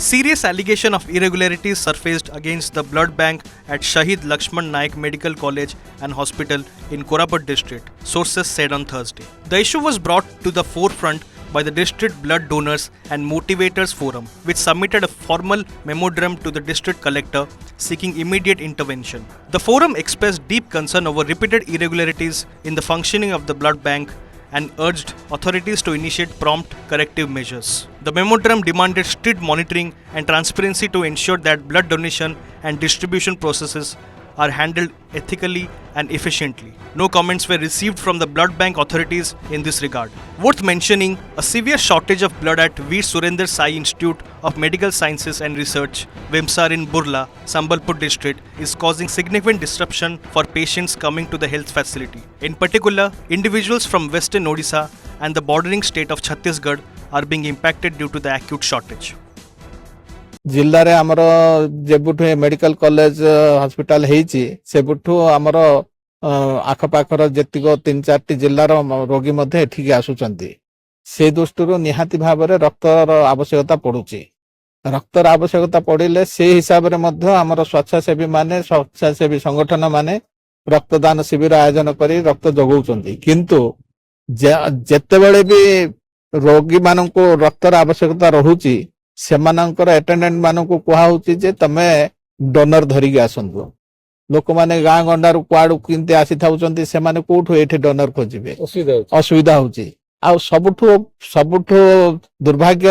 Serious allegation of irregularities surfaced against the blood bank at Shahid Lakshman Naik Medical College and Hospital in Koraput district, sources said on Thursday. The issue was brought to the forefront by the District Blood Donors and Motivators Forum, which submitted a formal memorandum to the district collector seeking immediate intervention. The forum expressed deep concern over repeated irregularities in the functioning of the blood bank and urged authorities to initiate prompt corrective measures. The memorandum demanded strict monitoring and transparency to ensure that blood donation and distribution processes are handled ethically and efficiently. No comments were received from the blood bank authorities in this regard. Worth mentioning, a severe shortage of blood at Veer Surendra Sai Institute of Medical Sciences and Research, Vimsar in Burla, Sambalpur district, is causing significant disruption for patients coming to the health facility. In particular, individuals from Western Odisha and the bordering state of Chhattisgarh are being impacted due to the acute shortage. जिल्ला रे हमरो जेबुठु medical college hospital हेची सेबुठु हमरो आखपाखर जेतिको 3-4 जिल्लार रोगी मध्ये एठिके आसुचंती से दृष्टिରୁ निहाती भाबरे रक्तर आवश्यकता पडुची रक्तर आवश्यकता पडिले से हिसाब रे मध्ये हमरो स्वच्छासेवी माने स्वच्छासेवी संगठन माने रक्तदान शिविर आयोजन करी रक्त जगौचंती किंतु जेतेबेले भी रोगी माननको रक्तर आवश्यकता रहुची सेमानंकर अटेंडेंट माननको कुहा होची जे तमे डोनर धरिके आसंतु लोक माने गां गंडारू कुआडू किंते आसी थाउचंती से माने कोठो एठी डोनर खोजिबे असुविधा होची आ सबुठो दुर्भाग्य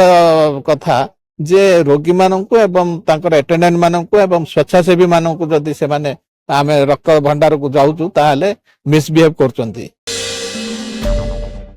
कथा जे रोगी माननको एवं तांकर अटेंडेंट माननको एवं स्वच्छासेवी माननको जदी से माने आमे रक्त भंडार को जाउचु ताहाले मिसबिहेव करचंती।